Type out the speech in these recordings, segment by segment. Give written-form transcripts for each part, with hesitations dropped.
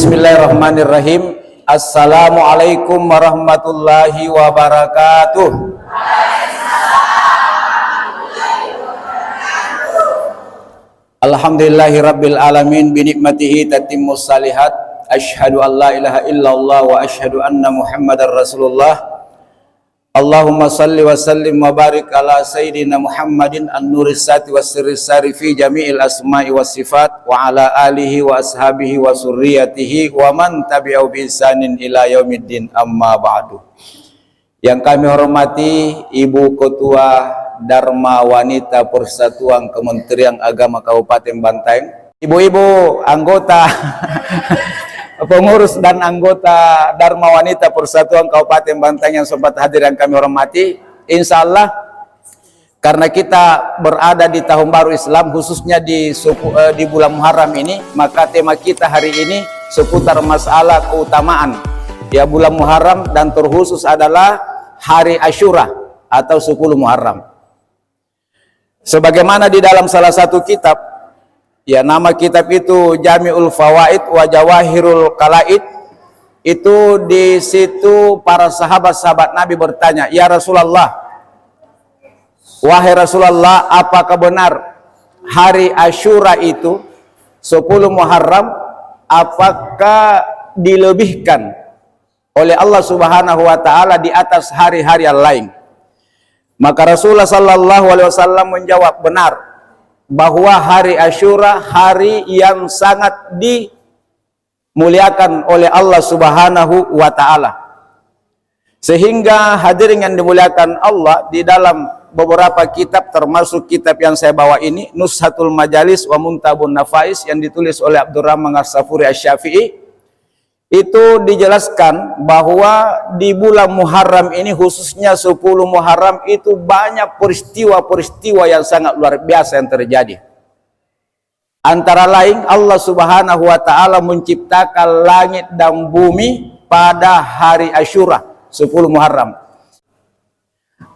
Bismillahirrahmanirrahim. Assalamualaikum warahmatullahi wabarakatuh. Alhamdulillahi rabbil alamin, binikmatihi tatimmus salihat. Asyhadu an la ilaha illallah wa asyhadu anna muhammadar rasulullah. Allahumma salli wa sallim wa barik ala sayyidina Muhammadin an-nuris sati was sirris sari fi jami'il asma'i was sifat wa ala alihi wa ashabihi wa surriyatihi wa man tabi'au bi ihsanin ila yaumiddin, amma ba'du. Yang kami hormati Ibu Ketua Dharma Wanita Persatuan Kementerian Agama Kabupaten Bantaeng, ibu-ibu anggota pengurus dan anggota Dharma Wanita Persatuan Kabupaten Bantaeng yang sempat hadir yang kami hormati. Insya Allah, karena kita berada di tahun baru Islam, khususnya di bulan Muharram ini, maka tema kita hari ini seputar masalah keutamaan ya bulan Muharram, dan terkhusus adalah hari Asyura atau 10 Muharram. Sebagaimana di dalam salah satu kitab, ya, nama kitab itu Jami'ul Fawaid wa Jawahirul Kalaid. Itu di situ para sahabat-sahabat Nabi bertanya, "Ya Rasulullah, wahai Rasulullah, apakah benar hari Asyura itu 10 Muharram, apakah dilebihkan oleh Allah Subhanahu wa taala di atas hari-hari yang lain?" Maka Rasulullah sallallahu alaihi wasallam menjawab, benar, bahwa hari Asyura hari yang sangat dimuliakan oleh Allah Subhanahu wa taala. Sehingga hadirin yang dimuliakan Allah, di dalam beberapa kitab, termasuk kitab yang saya bawa ini, Nushatul Majalis wa Muntabun Nafais, yang ditulis oleh Abdurrahman As-Safuri Asy-Syafi'i, itu dijelaskan bahwa di bulan Muharram ini, khususnya 10 Muharram, itu banyak peristiwa-peristiwa yang sangat luar biasa yang terjadi. Antara lain, Allah Subhanahu wa taala menciptakan langit dan bumi pada hari Asyura 10 Muharram.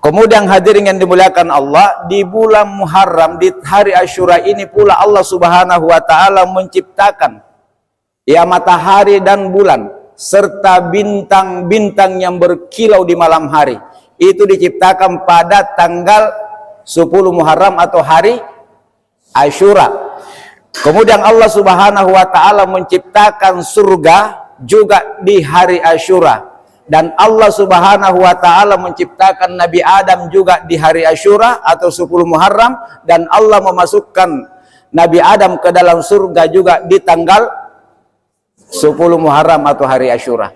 Kemudian hadirin yang dimuliakan Allah, di bulan Muharram, di hari Asyura ini pula Allah Subhanahu wa taala menciptakan ya matahari dan bulan serta bintang-bintang yang berkilau di malam hari. Itu diciptakan pada tanggal 10 Muharram atau hari Asyura. Kemudian Allah Subhanahu wa taala menciptakan surga juga di hari Asyura, dan Allah Subhanahu wa taala menciptakan Nabi Adam juga di hari Asyura atau 10 Muharram, dan Allah memasukkan Nabi Adam ke dalam surga juga di tanggal 10 Muharram atau hari Asyura.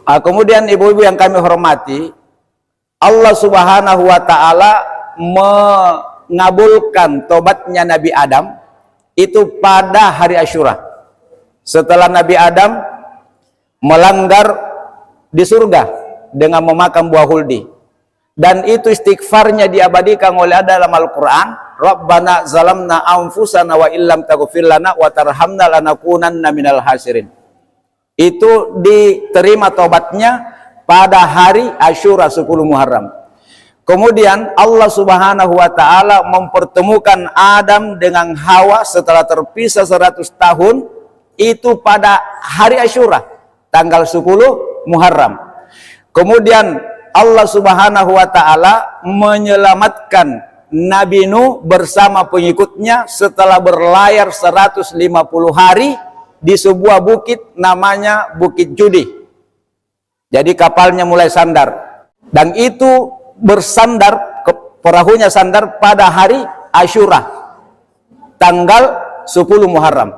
Kemudian ibu-ibu yang kami hormati, Allah Subhanahu wa taala mengabulkan tobatnya Nabi Adam itu pada hari Asyura. Setelah Nabi Adam melanggar di surga dengan memakan buah huldi, dan itu istighfarnya diabadikan oleh dalam Al-Quran, Rabbana zalamna anfusana wa illam taghfir lana wa tarhamna lanakunanna minal khasirin. Itu diterima tobatnya pada hari Asyura 10 Muharram. Kemudian Allah Subhanahu wa taala mempertemukan Adam dengan Hawa setelah terpisah 100 tahun, itu pada hari Asyura tanggal 10 Muharram. Kemudian Allah Subhanahu wa taala menyelamatkan Nabi Nuh bersama pengikutnya setelah berlayar 150 hari di sebuah bukit namanya Bukit Judi. Jadi kapalnya mulai sandar, dan itu bersandar, perahunya sandar pada hari Asyura tanggal 10 Muharram.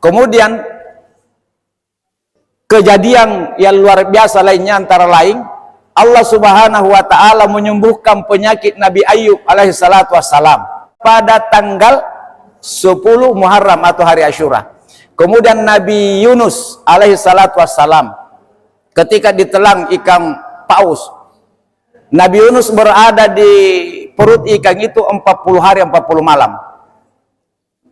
Kemudian kejadian yang luar biasa lainnya antara lain, Allah Subhanahu wa taala menyembuhkan penyakit Nabi Ayub alaihi salatu wassalam pada tanggal 10 Muharram atau hari Asyura. Kemudian Nabi Yunus alaihi salatu wassalam ketika ditelan ikan paus, Nabi Yunus berada di perut ikan itu 40 hari 40 malam.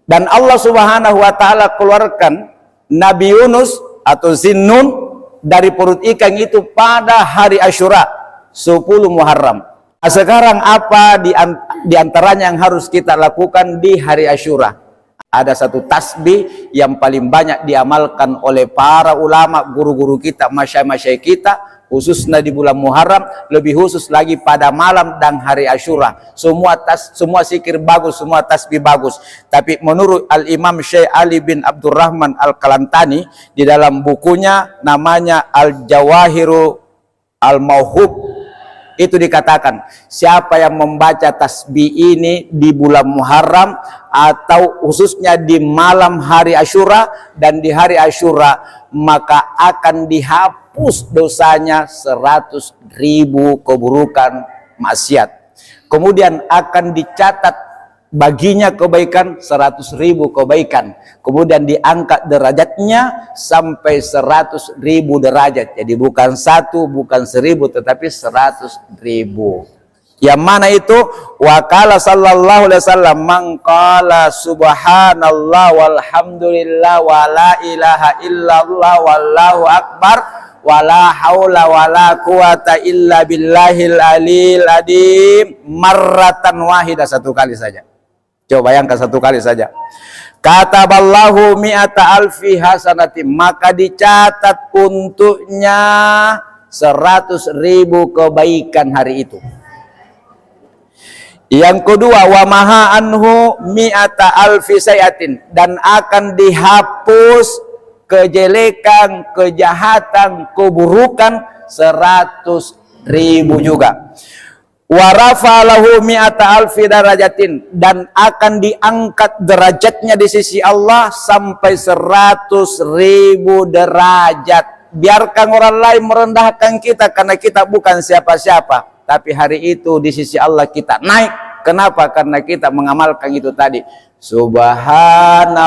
Dan Allah Subhanahu wa taala keluarkan Nabi Yunus atau Zinnun dari perut ikan itu pada hari Asyura 10 Muharram. Sekarang apa di antaranya yang harus kita lakukan di hari Asyura? Ada satu tasbih yang paling banyak diamalkan oleh para ulama, guru-guru kita, masyayikh kita, khususnya di bulan Muharram, lebih khusus lagi pada malam dan hari Asyura. Semua zikir bagus, semua tasbih bagus. Tapi menurut Al-Imam Syekh Ali bin Abdurrahman Al-Kalantani, di dalam bukunya namanya Al-Jawahiru Al-Mauhub, itu dikatakan, siapa yang membaca tasbih ini di bulan Muharram atau khususnya di malam hari Asyura dan di hari Asyura, maka akan dihapus dosanya 100.000 keburukan maksiat. Kemudian akan dicatat baginya kebaikan 100.000 kebaikan. Kemudian diangkat derajatnya sampai 100.000 derajat. Jadi bukan 1, bukan 1000, tetapi 100.000. Yang mana itu? Wa qala sallallahu alaihi wasallam, man qala subhanallah walhamdulillah wa la ilaha illallah wallahu akbar wa la haula wa la quwata illa billahil alil adim marratan wahidah, satu kali saja. Coba bayangkan, satu kali saja. Kataballahu mi'ata alfi hasanati, maka dicatat untuknya 100.000 kebaikan hari itu. Yang kedua, wa maha anhu mi'ata alfi sayatin, dan akan dihapus kejelekan, kejahatan, keburukan 100.000 juga. Wa rafa'alahu mi'ata alfi darajatin, dan akan diangkat derajatnya di sisi Allah sampai 100.000 derajat. Biarkan orang lain merendahkan kita karena kita bukan siapa-siapa, tapi hari itu di sisi Allah kita naik. Kenapa? Karena kita mengamalkan itu tadi. Subhanallah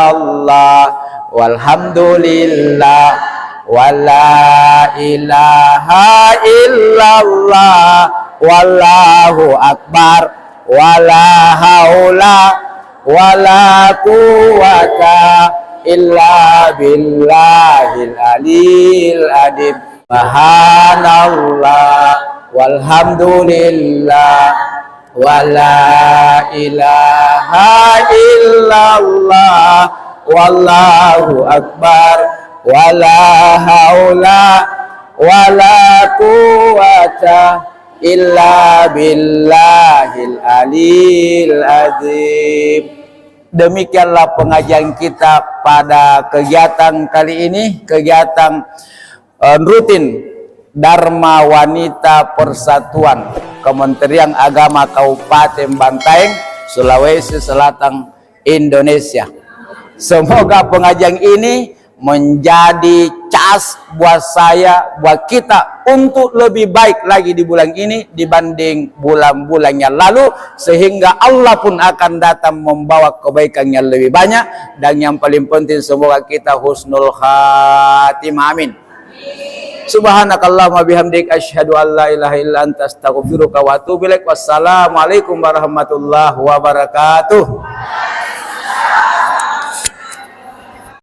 walhamdulillah wala ilaha illallah wallahu akbar wala haula wala quwata illa billahil alil adim. Subhanallah walhamdulillah wala ilaha illallah wallahu akbar wala haula wala quwata illa billahil alil azim. Demikianlah pengajian kita pada kegiatan kali ini, kegiatan rutin Dharma Wanita Persatuan Kementerian Agama Kabupaten Bantaeng, Sulawesi Selatan, Indonesia. Semoga pengajian ini menjadi cas buat saya, buat kita untuk lebih baik lagi di bulan ini dibanding bulan-bulan yang lalu, sehingga Allah pun akan datang membawa kebaikan yang lebih banyak. Dan yang paling penting, semoga kita husnul khatimah, amin. Subhanakallahumma bihamdik asyhadu an la ilaha illa anta astaghfiruka wa atubu ilaik. Wassalamualaikum warahmatullahi wabarakatuh.